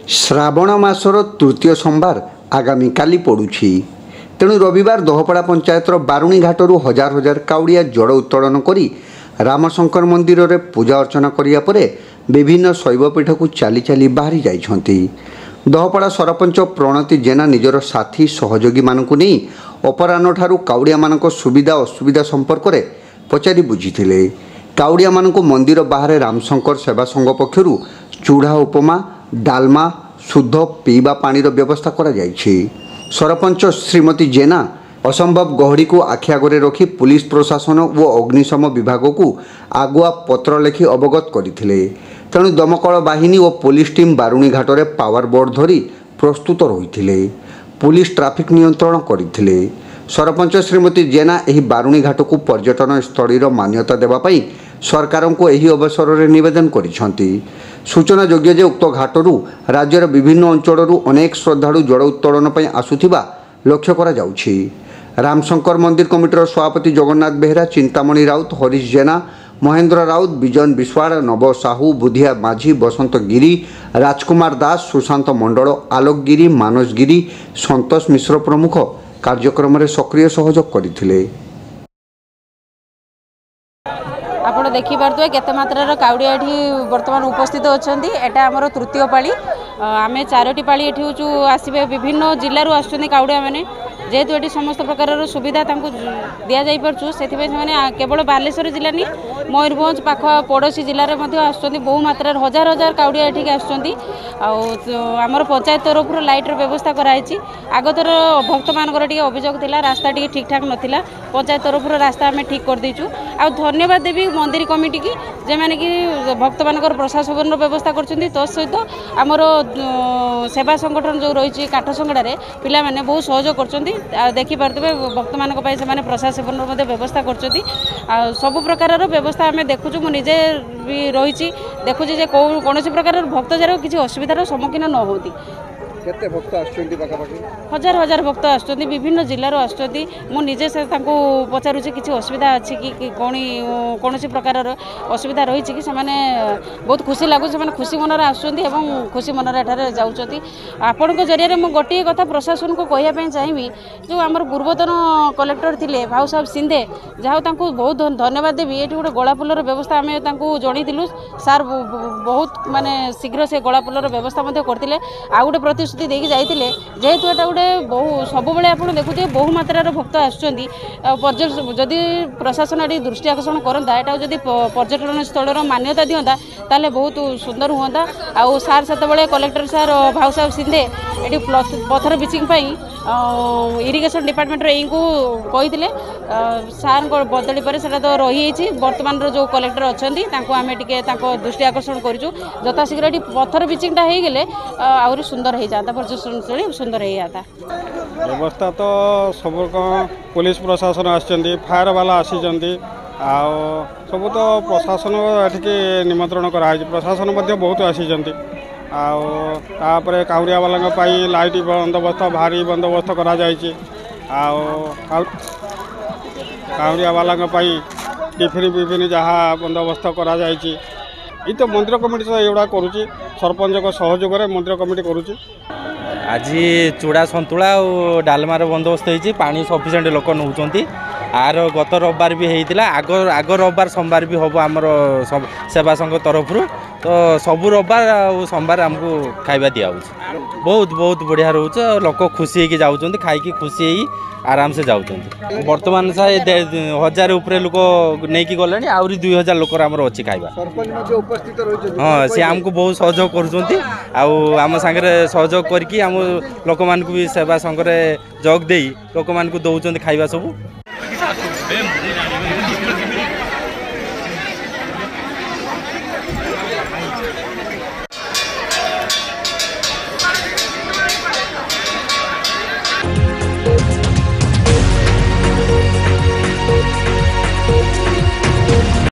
श्रावण मासर तृतीय सोमवार आगामी काली पड़ुछि। तेणु रविवार दहपड़ा पंचायतर बारुणी घाटरू हजार हजार काउड़िया जड़ उत्तोलन करी रामशंकर मंदिर में पूजा अर्चना करिया परे विभिन्न शैवपीठ को चाली चाली बाहरी जाइछंती। दहपड़ा सरपंच प्रणति जेना निजर साथी सहयोगी मानकु नहीं अपराह्न ठारू काउड़िया मानक सुविधा असुविधा संपर्क में पचारि बुझिथिले। काउड़िया मानकु मंदिर बाहर रामशंकर सेवा संघ पक्षरु चूड़ा उपमा डालमा शुद्ध पीवा पानीर व्यवस्था करा जाइछि। सरपंच श्रीमती जेना असंभव गहड़ी को आखि आगे रखी पुलिस प्रशासन और अग्निशम विभाग को आगुआ पत्र लिखि अवगत करथिले। तेणु दमकल बाहिनी और पुलिस टीम बारुणी घाट में पावर बोर्ड धरी प्रस्तुत रहिथिले। पुलिस ट्राफिक नियंत्रण करथिले। सरपंच श्रीमती जेना एही बारुणी घाट को पर्यटन स्थलीर मान्यता देवाई सरकार को एही अवसर में निवेदन करिसेंती। सूचना योग्य जे उक्त घाटरू राज्यर विभिन्न अंचलरू अनेक श्रद्धालु जड़ उत्तोलन पर आसुथिबा लक्ष्य करा जाउछि। रामशंकर मंदिर कमिटीर सभापति जगन्नाथ बेहरा, चिंतामणि राउत, हरीश जेना, महेंद्र राउत, विजन विश्वाड़, नव साहू, बुधिया माझी, बसंत गिरी, राजकुमार दास, सुशांत मंडल, आलोक गिरी, मानस गिरी, संतोष मिश्र प्रमुख कार्यक्रम में सक्रिय सहयोग करथिले। आपण देखिपे केते मात्रार काउड़िया ये बर्तमान उपस्थित अच्छा। एटा आमर तृतीय पाली। आम चारोटी पाली ये आसबे विभिन्न जिलूर आसुच्च काउड़िया मैंने जेहेतु ये समस्त प्रकार सुविधा दि जापरु से केवल बालेश्वर जिला नहीं मयूरभंज पाख पड़ोशी जिले में आसुच्च बहु मात्रा हजार हजार काउड़िया ये आसमर पंचायत तरफ लाइटर व्यवस्था कराई। आगतर भक्त मान अभियोग था रास्ता टी ठीक ठाक नाला पंचायत तरफ रास्ता आम ठीक कर देचु। आ धन्यवाद देवी मंदिर कमिटी की जे माने कि भक्त मान प्रशासन व्यवस्था कर सहित आमर सेवा संगठन जो रही काठसंगड़े पिला माने बहुत सहयोग कर देखिपे भक्त मान प्रशासन व्यवस्था कर सबु प्रकार व्यवस्था आम देखुचु। मुझे भी रही देखुची कौन प्रकार भक्त जार किसी असुविधार सम्मुखीन न होती। केते भक्त आछंती पाखापाखि हजार हजार भक्त आछंती विभिन्न जिल्लार आछंती। मु निजे से तांको पचारुछि किछि असुविधा अछि कि कोनोसी प्रकार असुविधा रही कि सेमाने बहुत खुशी लागु सेमाने खुशी मनर आछंती एवं खुशी मनर एठारे जाउछंती। आपण को जरिया रे मु गोटे कथा प्रशासन को कहिया पय चाहिबी जो हमर पूर्वतन कलेक्टर थिले भाउ साहब सिंधे जाहो तांको बहुत धन्यवाद देबी। एठी गोटे गलापुलर व्यवस्था आमे तांको जणी दिलु सार बहुत माने शीघ्र से गलापुलर व्यवस्था मध्ये करथिले। आ गोटे प्रति देखी जाइए जेहेतु एटा गोटे बहु सब आप देखुए बहु मात्रार भक्त आसुँच जदि प्रशासन ये दृष्टि आकर्षण करता एटा जदि पर्यटन स्थल मान्यता दिंता ताले बहुत सुंदर हुआ। आउ सार से कलेक्टर सार भाउ साहब सिंधे ये पत्थर पिचिंग इरिगेशन डिपार्टमेंट यही को कही सार बदली पर से तो रही बर्तमान जो कलेक्टर अच्छा आम टे दृष्टि आकर्षण करूँ यथाशीघ्र ये पत्थर पिचिंगटा हो गले आहरी सुंदर हो जाता पर्यटन स्थली सुंदर हो जाता। व्यवस्था तो सब पुलिस प्रशासन आसछंती फायर वाला आसी सब तो प्रशासन एठिके निमंत्रण कराई प्रशासन बहुत आसी आउे काउरिया वाला लाइट बंदोबस्त भारी बंदोबस्त करा काउरिया वाला टिफिन विफिन जहाँ बंदोबस्त करा ये तो मंदिर कमिटी एगुड़ा करुच्ची सरपंच सहयोग मंदिर कमिटी करुच्ची। आज चूड़ा सतुला और डालमार बंदोबस्त होती पानी सफिसीयंट लोक नौकरी आर गत रविवार भी होता आग रविवार सोमवार भी हम आमर सेवा संघ तरफ तो सबू रविवार और सोमवार आमको खाଇବା दिया बहुत बहुत बढ़िया रोचे लोक खुशी होगी जाऊँ खाई खुशी आराम से जाऊँ। बर्तमान सा 1000 उपरे लोक नहीं कि गले आहरी 2000 लोक आमर अच्छी खाଇବା। हाँ सी आमको बहुत सहयोग करुँच सांगे सहयोग करके आम लोक मान भी सेवा संघरे जग दे लोक मान दौरान खाଇବା सब।